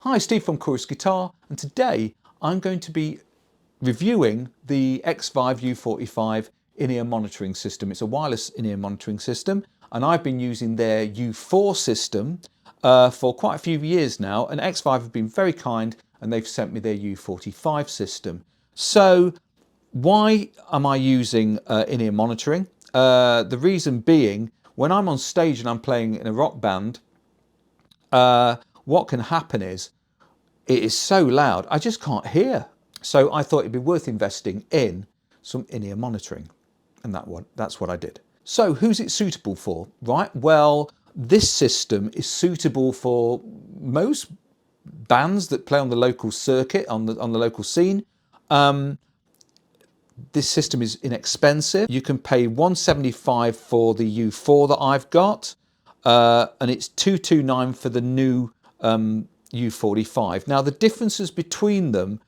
Hi, Steve from Chorus Guitar, and today I'm going to be reviewing the Xvive U45 in-ear monitoring system. It's a wireless in-ear monitoring system, and I've been using their U4 system for quite a few years now, and Xvive have been very kind and they've sent me their U45 system. So why am I using in-ear monitoring? The reason being, when I'm on stage and I'm playing in a rock band, what can happen is it is so loud I just can't hear. So I thought it'd be worth investing in some in-ear monitoring, and that's what I did. So who's it suitable for? Right, well, this system is suitable for most bands that play on the local circuit, on the local scene. This system is inexpensive. You can pay $175 for the U4 that I've got, and it's $229 for the new U45. Now the differences between them,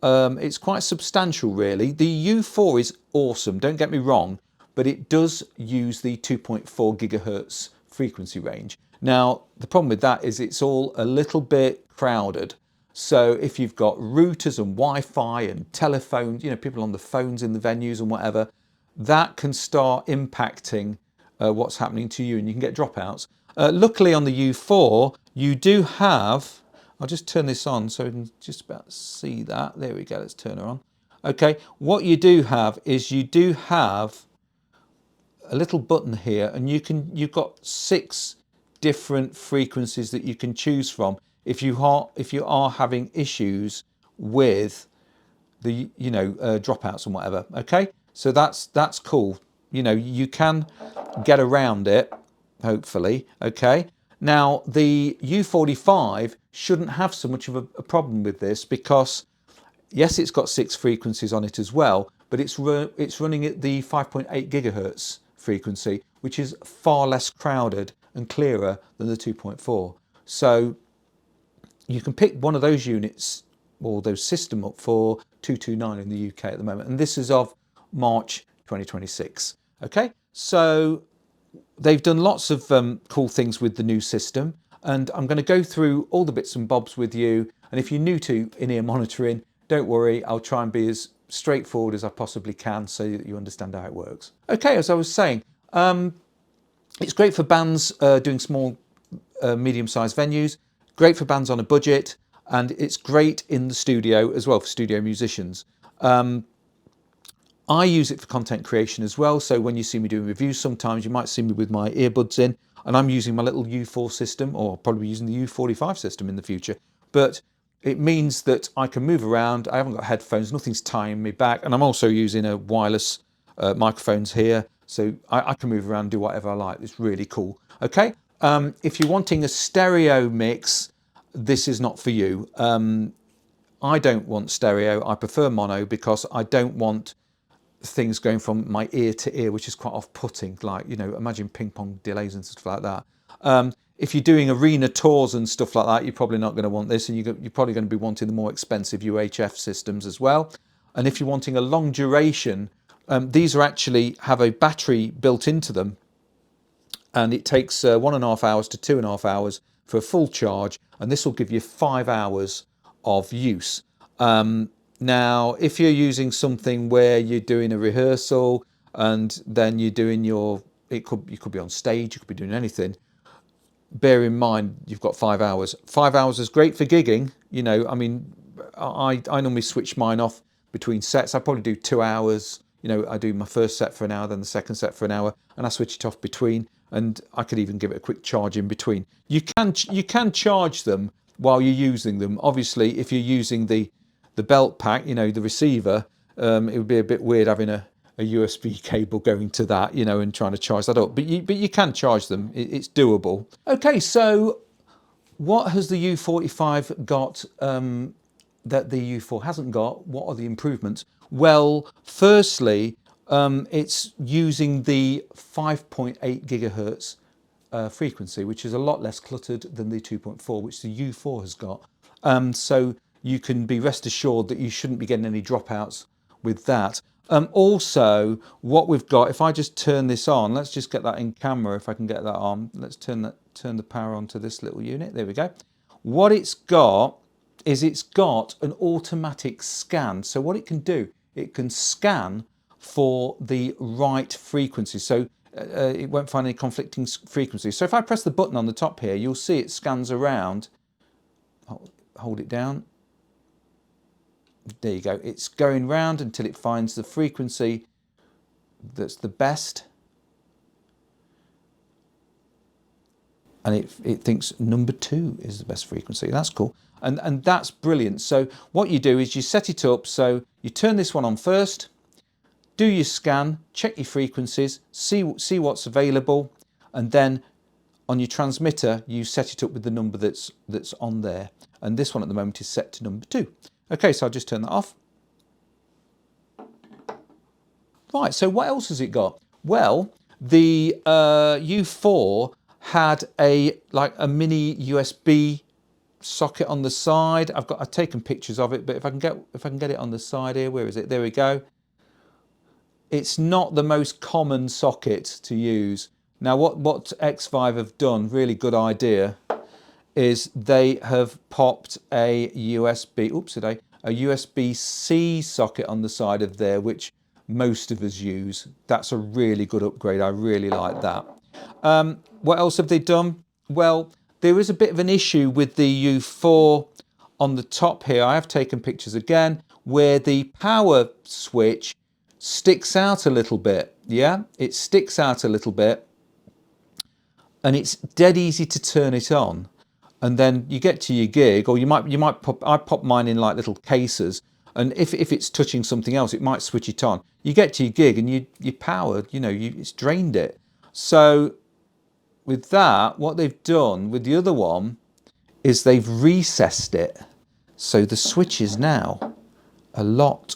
it's quite substantial really. The U4 is awesome, don't get me wrong, but it does use the 2.4 gigahertz frequency range. Now the problem with that is it's all a little bit crowded. So if you've got routers and Wi-Fi and telephones, you know, people on the phones in the venues and whatever, that can start impacting what's happening to you, and you can get dropouts. Luckily on the U4, you do have, I'll just turn this on so we can just about see that. There we go, let's turn her on. Okay, what you do have is you do have a little button here, and you've got 6 different frequencies that you can choose from if you are having issues with the dropouts and whatever. Okay, so that's cool. You know, you can get around it, hopefully. Okay, now the U45 shouldn't have so much of a problem with this, because yes, it's got 6 frequencies on it as well, but it's running at the 5.8 gigahertz frequency, which is far less crowded and clearer than the 2.4. So you can pick one of those units or those system up for $229 in the UK at the moment, and this is of March 2026. Okay, so they've done lots of cool things with the new system, and I'm going to go through all the bits and bobs with you. And if you're new to in-ear monitoring, don't worry, I'll try and be as straightforward as I possibly can so that you understand how it works. Okay, as I was saying, it's great for bands doing small, medium-sized venues, great for bands on a budget, and it's great in the studio as well for studio musicians. I use it for content creation as well, so when you see me doing reviews sometimes you might see me with my earbuds in and I'm using my little U4 system, or I'll probably be using the U45 system in the future. But it means that I can move around, I haven't got headphones, nothing's tying me back, and I'm also using a wireless microphones here, so I can move around and do whatever I like. It's really cool. Okay, if you're wanting a stereo mix, this is not for you. I don't want stereo, I prefer mono, because I don't want things going from my ear to ear, which is quite off-putting. Like, you know, imagine ping pong delays and stuff like that. If you're doing arena tours and stuff like that, you're probably not going to want this, and you're probably going to be wanting the more expensive UHF systems as well. And if you're wanting a long duration, these are actually have a battery built into them, and it takes 1.5 hours to 2.5 hours for a full charge, and this will give you 5 hours of use. Now, if you're using something where you're doing a rehearsal and then you're doing you could be on stage, you could be doing anything, bear in mind you've got 5 hours. 5 hours is great for gigging. You know, I mean, I normally switch mine off between sets. I probably do 2 hours. You know, I do my first set for an hour, then the second set for an hour, and I switch it off between, and I could even give it a quick charge in between. You can charge them while you're using them. Obviously, if you're using the belt pack, you know, the receiver, it would be a bit weird having a USB cable going to that, you know, and trying to charge that up. But you can charge them. It's doable. Okay, so what has the U45 got that the U4 hasn't got? What are the improvements? Well, firstly, it's using the 5.8 gigahertz frequency, which is a lot less cluttered than the 2.4, which the U4 has got. So you can be rest assured that you shouldn't be getting any dropouts with that. Also, what we've got, if I just turn this on, let's just get that in camera if I can get that on. Let's turn the power on to this little unit. There we go. what it's got is it's got an automatic scan. So what it can do, it can scan for the right frequency. So it won't find any conflicting frequencies. So if I press the button on the top here, you'll see it scans around. Hold it down. There you go. It's going round until it finds the frequency that's the best. And it thinks number 2 is the best frequency. That's cool. And that's brilliant. So what you do is you set it up so you turn this one on first, do your scan, check your frequencies, see what's available, and then on your transmitter you set it up with the number that's on there. And this one at the moment is set to number 2. Okay, so I'll just turn that off. Right, so what else has it got? Well, the U4 had a mini USB socket on the side. I've taken pictures of it, but if I can get it on the side here, where is it? There we go. It's not the most common socket to use. Now what Xvive have done, really good idea, is they have popped a USB-C socket on the side of there, which most of us use. That's a really good upgrade. I really like that. What else have they done? Well, there is a bit of an issue with the U4 on the top here. I have taken pictures again where the power switch sticks out a little bit. Yeah, it sticks out a little bit and it's dead easy to turn it on. And then you get to your gig, or you might pop, I pop mine in like little cases, and if it's touching something else, it might switch it on. You get to your gig and you powered, it's drained it. So with that, what they've done with the other one is they've recessed it. So the switch is now a lot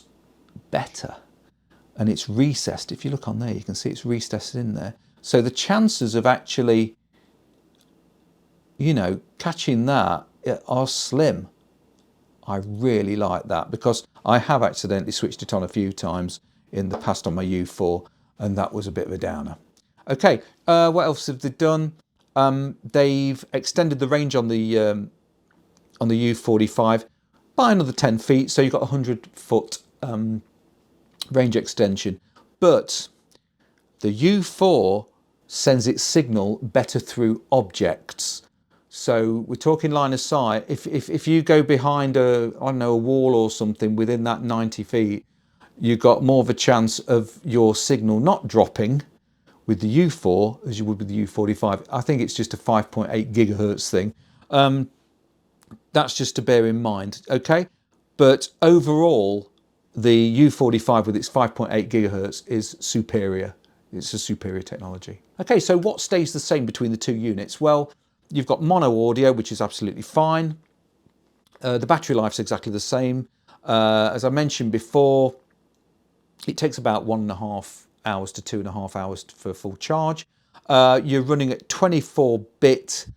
better. And it's recessed. If you look on there, you can see it's recessed in there. So the chances of actually, catching that are slim. I really like that because I have accidentally switched it on a few times in the past on my U4, and that was a bit of a downer. Okay, what else have they done? They've extended the range on the U45 by another 10 feet, so you've got 100-foot range extension. But the U4 sends its signal better through objects. So we're talking line of sight. If you go behind a wall or something within that 90 feet, you've got more of a chance of your signal not dropping with the U4 as you would with the U45. I think it's just a 5.8 gigahertz thing. That's just to bear in mind, okay? But overall, the U45 with its 5.8 gigahertz is superior. It's a superior technology. Okay, so what stays the same between the two units? Well, you've got mono audio, which is absolutely fine. The battery life's exactly the same. As I mentioned before, it takes about 1.5 hours to 2.5 hours for full charge. You're running at 24-bit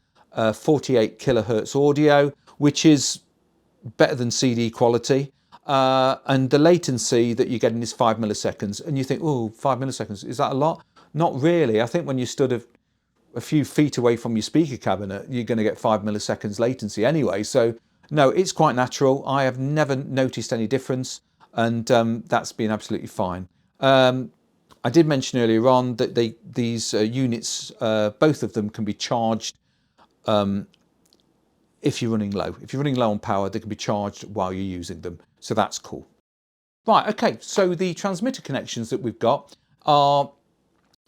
48 kilohertz audio, which is better than CD quality. And the latency that you're getting is 5 milliseconds. And you think, oh, 5 milliseconds, is that a lot? Not really. I think when you stood a few feet away from your speaker cabinet, you're going to get 5 milliseconds latency anyway. So no, it's quite natural. I have never noticed any difference, and that's been absolutely fine. I did mention earlier on that these units, both of them can be charged if you're running low. If you're running low on power, they can be charged while you're using them. So that's cool. Right, okay, so the transmitter connections that we've got are,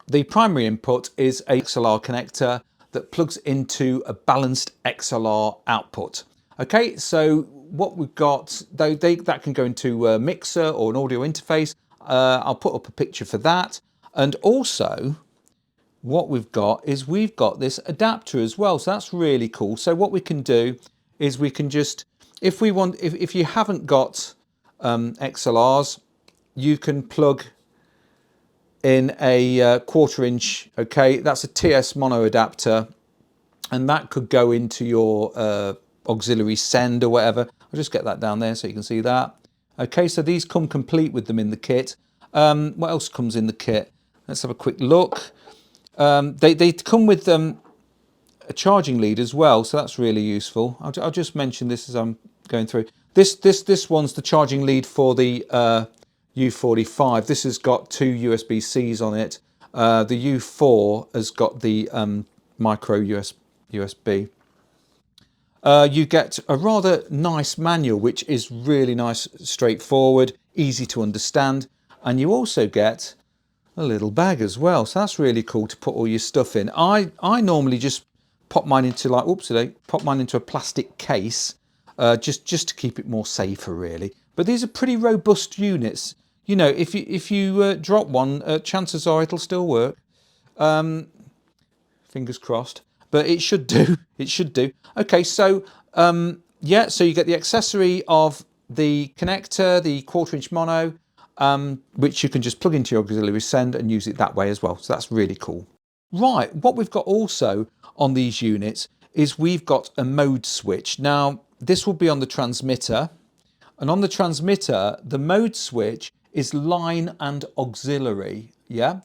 the primary input is a XLR connector that plugs into a balanced XLR output. Okay, so what we've got, that can go into a mixer or an audio interface. I'll put up a picture for that. And also, what we've got is we've got this adapter as well. So that's really cool. So what we can do is we can just, if you haven't got XLRs, you can plug in a 1/4 inch, okay, that's a TS mono adapter, and that could go into your auxiliary send or whatever. I'll just get that down there so you can see that. Okay, so these come complete with them in the kit. What else comes in the kit? Let's have a quick look. They come with a charging lead as well, so that's really useful. I'll just mention this as I'm going through. This one's the charging lead for the U45. This has got two USB-Cs on it. The U4 has got the micro USB. You get a rather nice manual, which is really nice, straightforward, easy to understand, and you also get a little bag as well. So that's really cool to put all your stuff in. I normally just pop mine into pop mine into a plastic case, just to keep it more safer, really. But these are pretty robust units. You know, if you drop one, chances are it'll still work. Fingers crossed, but it should do. It should do. Okay, so yeah, so you get the accessory of the connector, the 1/4" mono, which you can just plug into your auxiliary send and use it that way as well. So that's really cool. Right, what we've got also on these units is we've got a mode switch. Now, this will be on the transmitter, and on the transmitter, the mode switch is line and auxiliary, yeah?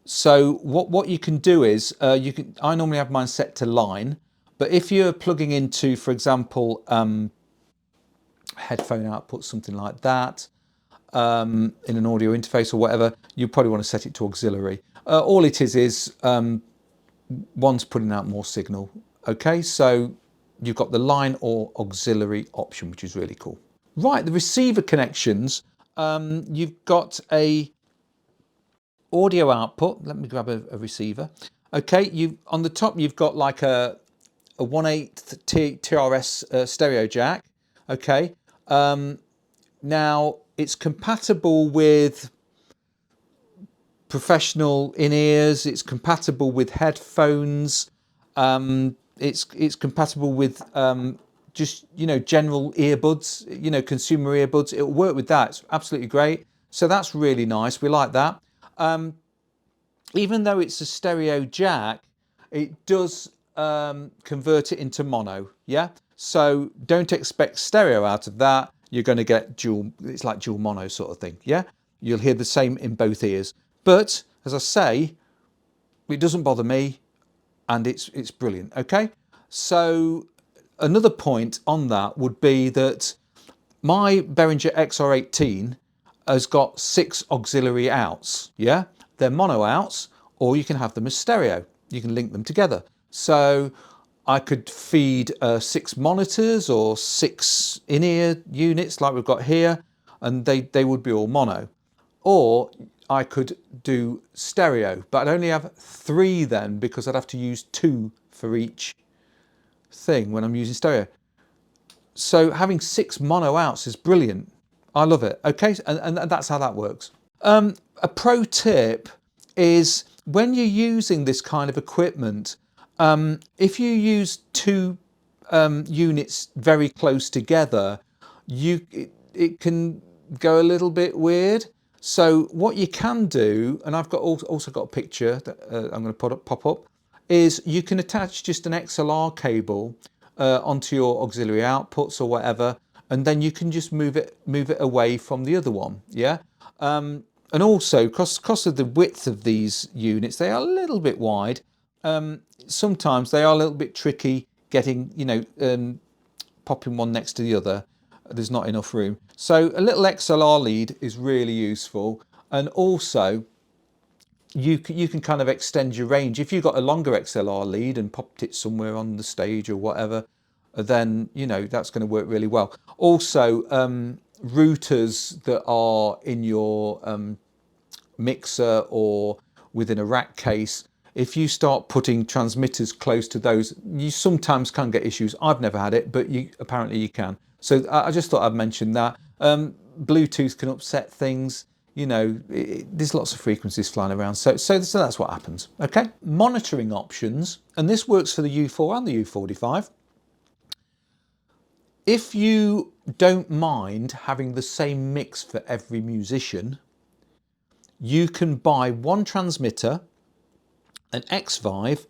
So what you can do is, I normally have mine set to line, but if you're plugging into, for example, headphone output, something like that, in an audio interface or whatever, you probably want to set it to auxiliary. All it is one's putting out more signal. Okay, so you've got the line or auxiliary option, which is really cool. Right, the receiver connections, you've got a audio output. Let me grab a receiver. Okay, on the top you've got like a 1/8 TRS stereo jack. Okay, now it's compatible with professional in-ears. It's compatible with headphones. It's compatible with just, you know, general earbuds, you know, consumer earbuds. It'll work with that. It's absolutely great. So that's really nice. We like that. Even though it's a stereo jack, it does convert it into mono. Yeah. So don't expect stereo out of that. You're going to get dual. It's like dual mono sort of thing. Yeah. You'll hear the same in both ears. But as I say, it doesn't bother me, and it's brilliant. Okay. So another point on that would be that my Behringer XR18 has got 6 auxiliary outs. Yeah, they're mono outs, or you can have them as stereo. You can link them together. So I could feed 6 monitors or 6 in-ear units like we've got here, and they would be all mono. Or I could do stereo, but I'd only have 3 then, because I'd have to use 2 for each thing when I'm using stereo. So having 6 mono outs is brilliant. I love it. Okay, and that's how that works. A pro tip is when you're using this kind of equipment, if you use 2 units very close together, it can go a little bit weird. So what you can do, and I've also got a picture that I'm going to pop up, is you can attach just an XLR cable onto your auxiliary outputs or whatever, and then you can just move it away from the other one. Yeah. And also, because of the width of these units, they are a little bit wide. Sometimes they are a little bit tricky getting, you know, popping one next to the other. There's not enough room. So a little XLR lead is really useful. And also, you can kind of extend your range. If you've got a longer XLR lead and popped it somewhere on the stage or whatever, then, you know, that's going to work really well. Also, routers that are in your mixer or within a rack case, if you start putting transmitters close to those, you sometimes can get issues. I've never had it, but apparently you can. So I just thought I'd mention that. Bluetooth can upset things. You know, there's lots of frequencies flying around. So that's what happens. Okay, monitoring options, and this works for the U4 and the U45. If you don't mind having the same mix for every musician, you can buy one transmitter, and Xvive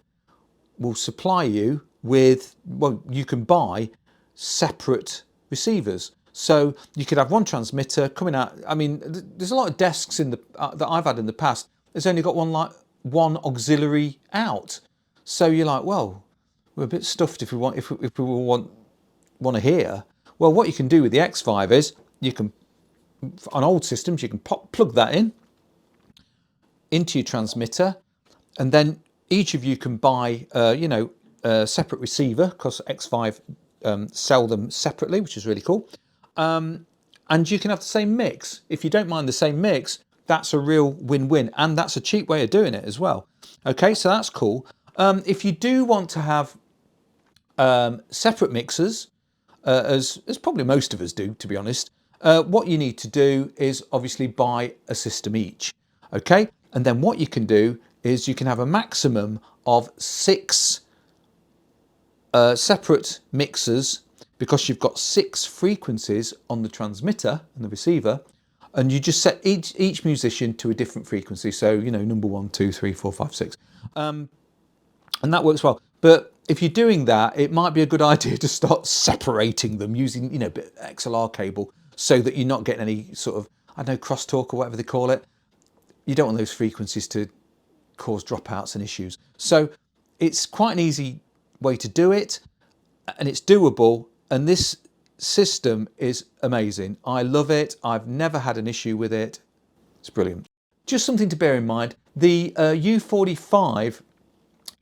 will supply you with, well, you can buy separate receivers. So you could have one transmitter coming out. I mean, there's a lot of desks in that I've had in the past. There's only got one auxiliary out. So you're like, well, we're a bit stuffed if we want want to hear. Well, what you can do with the Xvive is you can, on old systems, you can plug that in into your transmitter, and then each of you can buy, a separate receiver, because Xvive sell them separately, which is really cool. And you can have the same mix. If you don't mind the same mix, that's a real win-win, and that's a cheap way of doing it as well. Okay, so that's cool. If you do want to have separate mixers, as probably most of us do, to be honest, what you need to do is obviously buy a system each. Okay, and then what you can do is you can have a maximum of 6 separate mixers, because you've got 6 frequencies on the transmitter and the receiver, and you just set each musician to a different frequency. So, number 1, 2, 3, 4, 5, 6, and that works well. But if you're doing that, it might be a good idea to start separating them using, XLR cable, so that you're not getting any sort of, I don't know, crosstalk or whatever they call it. You don't want those frequencies to cause dropouts and issues. So it's quite an easy way to do it, and it's doable, and this system is amazing. I love it. I've never had an issue with it. It's brilliant. Just something to bear in mind, the U45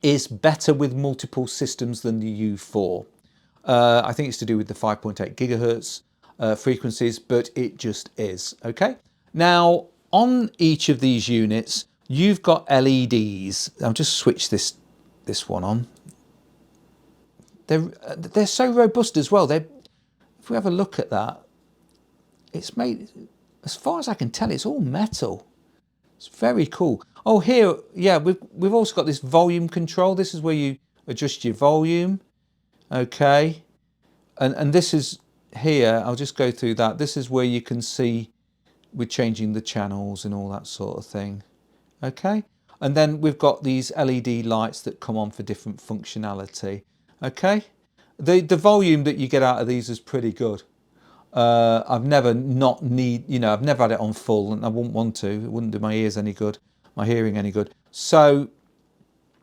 is better with multiple systems than the U4. I think it's to do with the 5.8 gigahertz frequencies, but it just is. Okay, now on each of these units you've got LEDs. I'll just switch this one on. They're so robust as well. If we have a look at that, it's made, as far as I can tell, it's all metal. It's very cool. Oh, here, yeah, we've also got this volume control. This is where you adjust your volume. Okay, and this is here. I'll just go through that. This is where you can see we're changing the channels and all that sort of thing. Okay, and then we've got these LED lights that come on for different functionality. Okay, the volume that you get out of these is pretty good. I've never I've never had it on full, and I wouldn't want to. It wouldn't do my ears any good, my hearing any good. So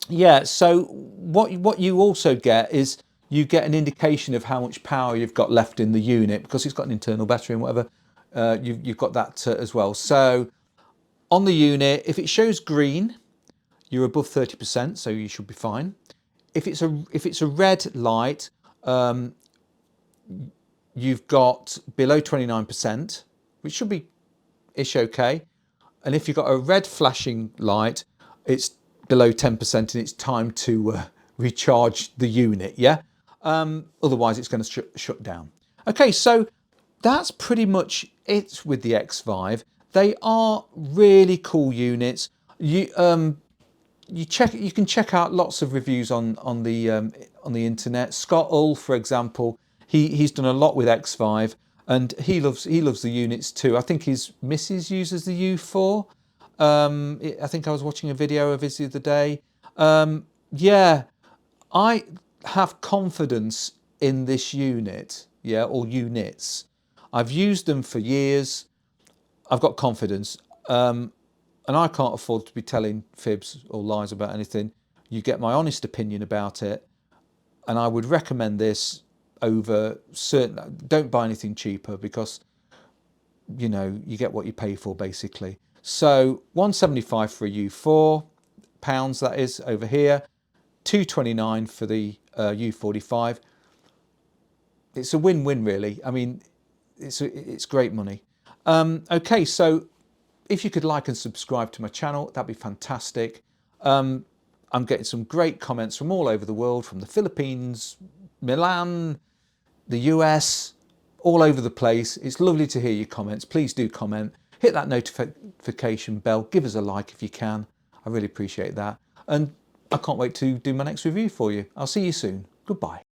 yeah, so what you also get is you get an indication of how much power you've got left in the unit, because it's got an internal battery and whatever. You've got that as well. So on the unit, if it shows green, you're above 30%, so you should be fine. If it's a red light, you've got below 29%, which should be ish okay. And if you've got a red flashing light, it's below 10% and it's time to recharge the unit, yeah? Otherwise it's going to shut down. Okay, so that's pretty much it with the Xvive. They are really cool units. You can check out lots of reviews on the internet. Scott Ull, for example, he's done a lot with Xvive, and he loves the units too. I think his missus uses the U4. I think I was watching a video of his the other day. Yeah, I have confidence in this unit, yeah, or units. I've used them for years. I've got confidence. And I can't afford to be telling fibs or lies about anything. You get my honest opinion about it, and I would recommend this over certain. Don't buy anything cheaper, because you get what you pay for basically. So £175 for a U4, pounds that is, over here, £229 for the U45. It's a win-win really. I mean, it's great money. Okay, so if you could like and subscribe to my channel, that'd be fantastic. I'm getting some great comments from all over the world, from the Philippines, Milan, the US, all over the place. It's lovely to hear your comments. Please do comment. Hit that notification bell. Give us a like if you can. I really appreciate that. And I can't wait to do my next review for you. I'll see you soon. Goodbye.